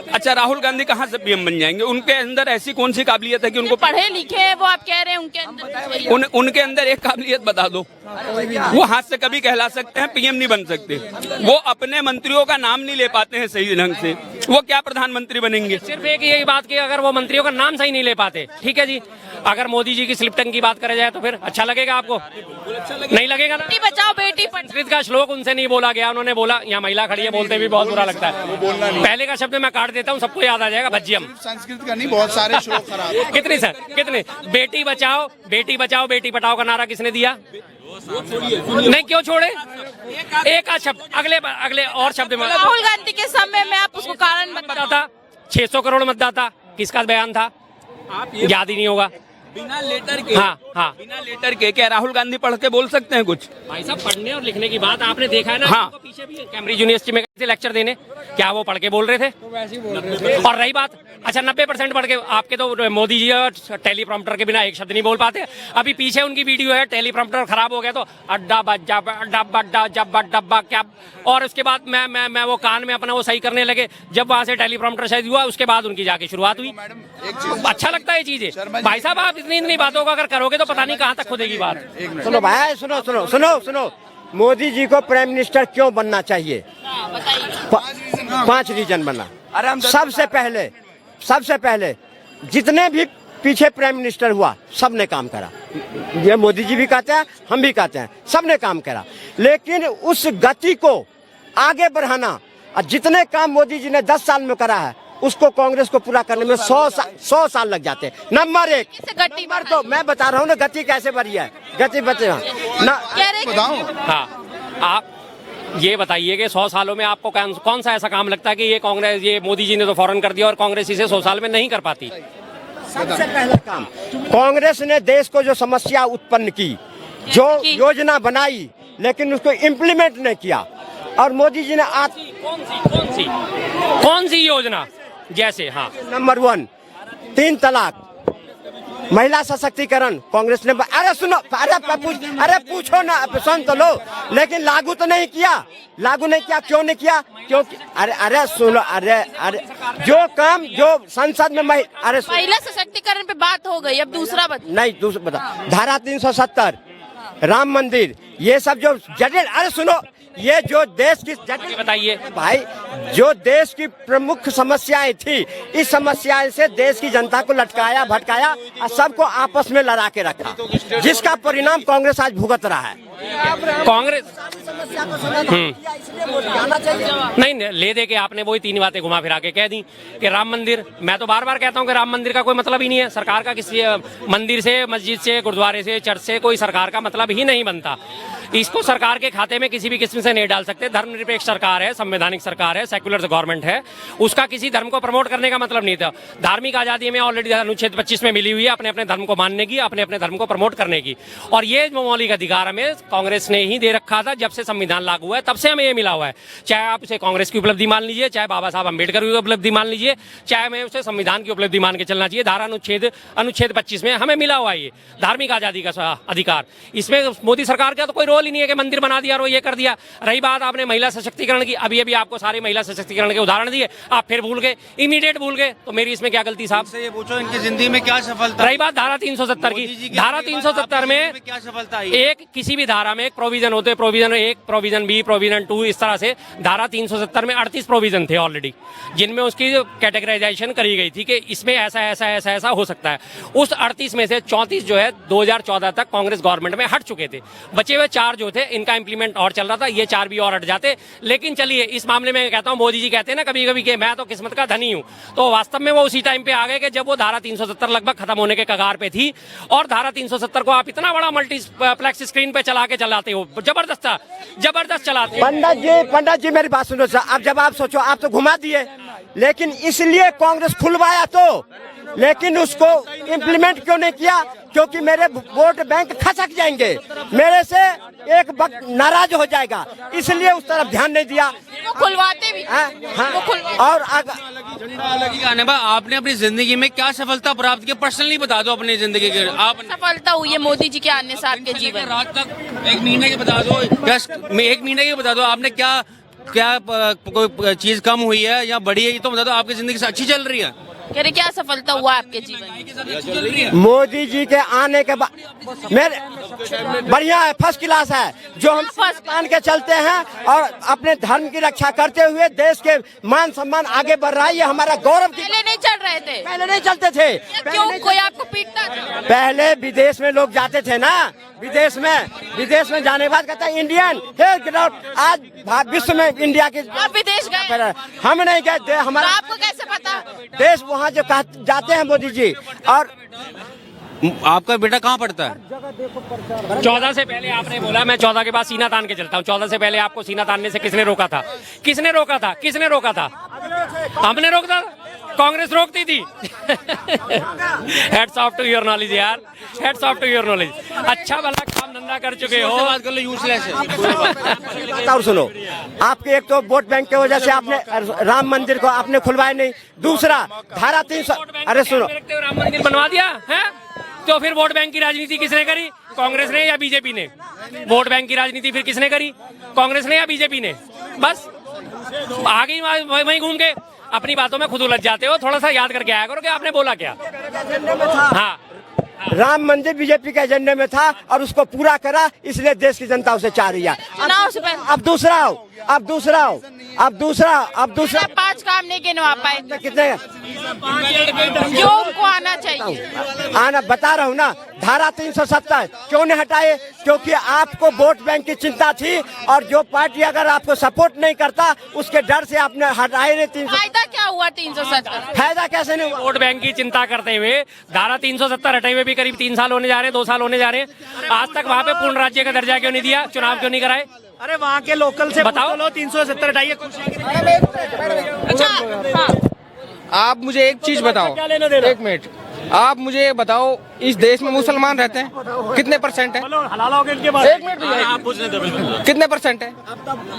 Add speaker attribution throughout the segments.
Speaker 1: अच्छा, राहुल गांधी कहाँ से पीएम बन जाएंगे? उनके अंदर ऐसी कौन सी काबिलियत है कि उनको
Speaker 2: पढ़े लिखे हैं वो, आप कह रहे हैं उनके अंदर
Speaker 1: उनके अंदर एक काबिलियत बता दो। वो हाथ से कभी कहला सकते हैं, पीएम नहीं बन सकते। वो अपने मंत्रियों का नाम नहीं ले पाते हैं सही ढंग से, वो क्या प्रधानमंत्री बनेंगे?
Speaker 3: सिर्फ एक यही बात की, अगर वो मंत्रियों का नाम सही नहीं ले पाते, ठीक है जी, अगर मोदी जी की स्लिप टंग की बात करे जाए तो फिर अच्छा लगेगा आपको? नहीं लगेगा ना।
Speaker 2: बेटी बचाओ बेटी पढ़ाओ।
Speaker 3: संस्कृत का श्लोक उनसे नहीं बोला गया, उन्होंने बोला, यहाँ महिला खड़ी है, बोलते भी बहुत बुरा लगता है। पहले का शब्द मैं काट देता हूँ, सबको याद आ जाएगा, भज्जियम।
Speaker 4: संस्कृत का नहीं, बहुत सारे श्लोक खराब।
Speaker 3: कितने सर, कितने? बेटी बचाओ बेटी पढ़ाओ का नारा किसने दिया? नहीं, क्यों छोड़े? एक आध शब्द, अगले और शब्द में
Speaker 2: राहुल गांधी के समय में आप उसको कारण
Speaker 3: मतदाता 600 करोड़ मतदाता, किसका बयान था? याद ही नहीं होगा।
Speaker 1: बिना लेटर के,
Speaker 3: हाँ।
Speaker 1: बिना लेटर के क्या राहुल गांधी पढ़ के बोल सकते हैं कुछ?
Speaker 3: भाई साहब, पढ़ने और लिखने की बात आपने देखा है ना।
Speaker 1: हाँ।
Speaker 3: पीछे भी कैम्ब्रिज यूनिवर्सिटी में गए थे लेक्चर देने, क्या वो पढ़ के बोल रहे थे? तो वैसे ही बोल रहे थे। और रही बात, अच्छा 90% पढ़ के, आपके तो मोदी जी टेलीप्रॉम्प्टर के बिना एक शब्द नहीं बोल पाते। अभी पीछे उनकी वीडियो है, टेलीप्रॉम्प्टर खराब हो गया तो अड्डा बज्जा अड्डा जब्बा डब्बा क्या, और उसके बाद मैं वो कान में अपना वो सही करने लगे, जब वहां से टेलीप्रॉम्प्टर शायद हुआ, उसके बाद उनकी जाके शुरुआत हुई। अच्छा लगता है चीजें। भाई साहब, आप इतनी बातों का अगर करोगे तो पता नहीं कहाँ तक खुदेगी बात।
Speaker 5: सुनो भाई, सुनो, मोदी जी को प्राइम मिनिस्टर क्यों बनना चाहिए? 5 रीजन बना। सबसे पहले जितने भी पीछे प्राइम मिनिस्टर हुआ, सबने काम करा। ये मोदी जी भी कहते हैं, हम भी कहते हैं, सबने काम करा। लेकिन उस गति को आगे बढ़ाना, और जितने काम मोदी जी ने 10 साल में करा है, उसको कांग्रेस को पूरा करने में 100 साल लग जाते हैं। नंबर 1 तो मैं बता रहा हूँ ना, गति कैसे बढ़ी है, गति बचे ना।
Speaker 3: हाँ, आप ये बताइए कि 100 सालों में आपको कौन सा ऐसा काम लगता है कि ये मोदी जी ने तो फौरन कर दिया और कांग्रेस इसे 100 साल में नहीं कर पाती?
Speaker 5: सबसे पहला काम, कांग्रेस ने देश को जो समस्या उत्पन्न की, जो योजना बनाई, लेकिन उसको इम्प्लीमेंट नहीं किया। और मोदी जी ने
Speaker 3: कौन सी योजना? जैसे हाँ,
Speaker 5: नंबर 1 3 तलाक, महिला सशक्तिकरण, कांग्रेस ने अरे सुनो, अरे पूछो ना, सुन तो लो। लेकिन लागू तो नहीं किया, क्यों नहीं किया? क्योंकि अरे सुनो, अरे जो काम जो संसद में
Speaker 2: महिला सशक्तिकरण पे बात हो गई, अब दूसरा
Speaker 5: बता। धारा 370, राम मंदिर, ये सब जो जटिल, अरे सुनो, ये जो देश की जटिल,
Speaker 3: बताइए
Speaker 5: भाई, जो देश की प्रमुख समस्याएं थी, इस समस्याएं से देश की जनता को लटकाया भटकाया और सबको आपस में लड़ा के रखा, जिसका परिणाम कांग्रेस आज भुगत रहा है।
Speaker 3: कांग्रेस नहीं ले दे के आपने वही 3 बातें घुमा फिरा के कह दी कि राम मंदिर। मैं तो बार बार कहता हूं कि राम मंदिर का कोई मतलब ही नहीं है। सरकार का किसी मंदिर से, मस्जिद से, गुरुद्वारे से, चर्च से कोई सरकार का मतलब ही नहीं बनता। इसको सरकार के खाते में किसी भी किस्म से नहीं डाल सकते। धर्मनिरपेक्ष सरकार है, संवैधानिक सरकार है, सेक्युलर गवर्नमेंट है, उसका किसी धर्म को प्रमोट करने का मतलब नहीं था। धार्मिक आजादी में ऑलरेडी अनुच्छेद 25 में मिली हुई है अपने अपने धर्म को मानने की, अपने अपने धर्म को प्रमोट करने की। और ये मौलिक अधिकार हमें कांग्रेस ने ही दे रखा था। जब से संविधान लागू हुआ है तब से हमें ये मिला हुआ है। चाहे आप उसे कांग्रेस की उपलब्धि मान लीजिए, चाहे बाबा साहब अम्बेडकर की उपलब्धि मान लीजिए, चाहे हमें उसे संविधान की उपलब्धि मान के चलना चाहिए। धारा अनुच्छेद 25 में हमें मिला हुआ है ये धार्मिक आजादी का अधिकार। इसमें मोदी सरकार का तो कोई रोल ही नहीं है कि मंदिर बना दिया और ये कर दिया। रही बात आपने महिला सशक्तिकरण की, अभी आपको सारे महिला सशक्तिकरण के उदाहरण दिए, आप फिर भूल गए, इमीडिएट भूल गए। तो मेरी इसमें क्या गलती साहब?
Speaker 4: ये पूछो इनकी जिंदगी में क्या सफलता?
Speaker 3: रही बात धारा 370 की, धारा 370 में
Speaker 4: क्या सफलता है?
Speaker 3: एक किसी भी धारा में एक प्रोविजन होते, प्रोविजन 1, प्रोविजन बी, प्रोविजन 2, इस तरह से धारा 370 में 38 प्रोविजन थे ऑलरेडी, जिनमें उसकी कैटेगराइजेशन करी गई थी कि इसमें ऐसा हो सकता है। उस 38 में से 34 जो है 2014 तक कांग्रेस गवर्नमेंट में हट चुके थे। बचे हुए 4 जो थे, इनका इंप्लीमेंट और चल रहा था, ये 4 भी और हट जाते। लेकिन चलिए, इस मामले में कहता हूं, मोदी जी कहते हैं ना कभी कभी कि मैं तो किस्मत का धनी हूं, तो वास्तव में वो उसी टाइम पे आ गए कि जब वो धारा 370 लगभग खत्म होने के कगार पे थी। और धारा 370 को आप इतना बड़ा मल्टीप्लेक्स स्क्रीन पे चला के चलाते हो, जबरदस्त चलाते हो।
Speaker 5: पंडित जी मेरी बात सुनो सर। अब जब आप सोचो, आप तो घुमा दिए, लेकिन इसलिए कांग्रेस खुलवाया तो, लेकिन उसको इम्प्लीमेंट क्यों नहीं किया? क्योंकि मेरे वोट बैंक खसक जाएंगे, मेरे से एक वक्त नाराज हो जाएगा, इसलिए उस तरफ ध्यान नहीं दिया।
Speaker 2: वो खुलवाते भी
Speaker 5: और
Speaker 4: आपने अपनी जिंदगी में क्या सफलता प्राप्त की, पर्सनली बता दो अपनी जिंदगी के। आप
Speaker 2: सफलता हुई है मोदी जी के आने से आपके जीवन?
Speaker 4: रात तक 1 महीने की बता दो, 1 महीने की बता दो, आपने क्या क्या कोई चीज कम हुई है या बढ़ी है, ये तो बता दो। आपकी जिंदगी से अच्छी चल रही है?
Speaker 2: कह रहे क्या सफलता हुआ आपके जीवन में?
Speaker 5: मोदी जी के आने के बाद मेरे बढ़िया है, फर्स्ट क्लास है। जो हम मान के चलते हैं और अपने धर्म की रक्षा करते हुए देश के मान सम्मान आगे बढ़ रहा है, ये हमारा गौरव की।
Speaker 2: पहले नहीं चल रहे थे?
Speaker 5: पहले नहीं चलते थे।
Speaker 2: क्यों? कोई आपको पीटता था?
Speaker 5: पहले विदेश में लोग जाते थे ना, विदेश में जाने के बाद कहता है इंडियन है। आज विश्व में इंडिया के
Speaker 2: आप विदेश गए?
Speaker 5: हम नहीं गए।
Speaker 2: तो
Speaker 5: हमारा
Speaker 2: आपको कैसे पता?
Speaker 5: देश वहाँ जो जाते हैं मोदी जी। और
Speaker 4: आपका बेटा कहाँ पढ़ता है?
Speaker 3: 14 से पहले आपने बोला मैं 14 के बाद सीना तान के चलता हूँ। 14 से पहले आपको सीना तानने से किसने रोका था? किसने रोका था? किसने रोका था? हमने रोका था? कांग्रेस रोकती थी। Hats off to your knowledge यार, hats off to your knowledge. अच्छा भला काम धंधा कर चुके हो।
Speaker 4: बात कर लो, यूजलेस है।
Speaker 5: और सुनो, आपके एक तो वोट बैंक की वजह से आपने राम मंदिर को आपने खुलवाया नहीं। दूसरा धारा 300। अरे सुनो,
Speaker 3: राम मंदिर बनवा दिया है तो फिर वोट बैंक की राजनीति किसने करी? कांग्रेस ने या बीजेपी ने? वोट बैंक की राजनीति फिर किसने करी? कांग्रेस ने या बीजेपी ने? बस आ गई वहीं घूम के। अपनी बातों में खुद उलझ जाते हो। थोड़ा सा याद करके आया करो कि आपने बोला क्या। हाँ,
Speaker 5: राम मंदिर बीजेपी के एजेंडे में था और उसको पूरा करा, इसलिए देश की जनता उसे चाह रही है।
Speaker 2: चुनाव से पहले
Speaker 5: अब दूसरा हो, अब दूसरा
Speaker 2: 5 काम नहीं गिनवा पाए,
Speaker 5: कितने
Speaker 2: जो उनको आना चाहिए।
Speaker 5: आना बता रहा हूँ ना। धारा 370 क्यों नहीं हटाए? क्योंकि आपको वोट बैंक की चिंता थी और जो पार्टी अगर आपको सपोर्ट नहीं करता उसके डर से आपने हटाए नहीं। 300
Speaker 2: फायदा क्या हुआ 370?
Speaker 5: फायदा कैसे नहीं हुआ?
Speaker 3: वोट बैंक की चिंता करते हुए धारा 370 हटाए हुए भी करीब 3 साल होने जा रहे हैं, 2 साल होने जा रहे हैं। आज तक वहाँ पे पूर्ण राज्य का दर्जा क्यों नहीं दिया? चुनाव क्यों नहीं कराए?
Speaker 6: अरे वहाँ के लोकल से
Speaker 3: बताओ।
Speaker 6: 370 हटाइए।
Speaker 7: आप मुझे एक चीज बताओ, एक मिनट, आप मुझे ये बताओ, इस देश में मुसलमान रहते हैं कितने %? है
Speaker 6: हलाल हो गए इनके बाद।
Speaker 7: एक मिनट भैया, कितने % है?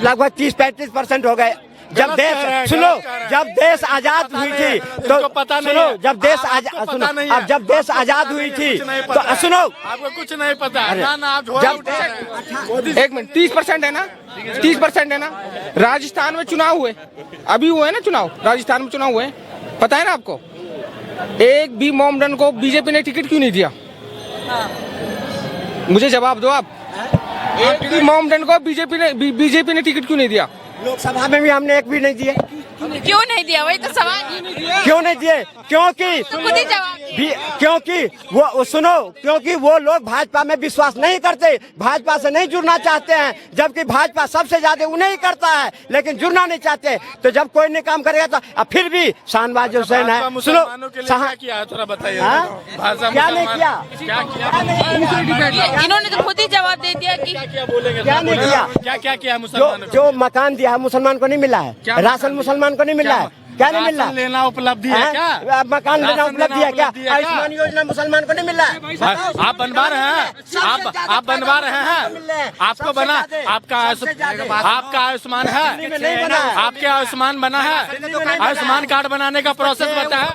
Speaker 5: लगभग 30-35% हो गए। जब देश सुनो, जब देश आजाद हुई थी तो
Speaker 6: पता नहीं
Speaker 5: सुनो,
Speaker 6: है।
Speaker 5: जब देश
Speaker 6: आपको पता नहीं है।
Speaker 5: अब जब देश आजाद हुई थी तो सुनो,
Speaker 6: आपको कुछ नहीं पता।
Speaker 5: जब
Speaker 7: एक मिनट, 30% है ना? 30% है ना? राजस्थान में चुनाव हुए, अभी हुए ना चुनाव, राजस्थान में चुनाव हुए, पता है ना आपको? एक भी मोमडन को बीजेपी ने टिकट क्यों नहीं दिया? मुझे जवाब दो आप। एक भी मोमडन को बीजेपी ने टिकट क्यों नहीं दिया?
Speaker 5: लोकसभा में भी हमने एक भी नहीं दिए।
Speaker 2: क्यों नहीं दिया? वही तो सवाल।
Speaker 5: क्यों नहीं दिए? क्योंकि
Speaker 2: तो खुद ही जवाब दिए।
Speaker 5: क्योंकि वो सुनो, क्योंकि वो लोग भाजपा में विश्वास नहीं करते, भाजपा से नहीं जुड़ना चाहते हैं, जबकि भाजपा सबसे ज्यादा उन्हें ही करता है, लेकिन जुड़ना नहीं चाहते। तो जब कोई नहीं काम करेगा तो अब फिर भी शाहनवाज हुसैन है। सुनो,
Speaker 6: क्या किया थोड़ा बताइए।
Speaker 5: क्या नहीं किया?
Speaker 2: इन्होंने तो खुद ही जवाब दे दिया कि
Speaker 5: क्या नहीं किया?
Speaker 6: क्या किया मुसलमानों?
Speaker 5: जो मकान दिया है मुसलमान को नहीं मिला है, राशन मुसलमान को नहीं मिला है, क्या नहीं मिल रहा?
Speaker 6: लेना उपलब्धि है क्या?
Speaker 5: मकान लेना उपलब्धि है क्या? आयुष्मान योजना मुसलमान को नहीं मिल रहा है।
Speaker 6: आप बनवा रहे हैं, आप बनवा रहे हैं, आपको बना, आपका आयुष्मान है, आपके आयुष्मान बना है, आयुष्मान कार्ड बनाने का प्रोसेस बताया।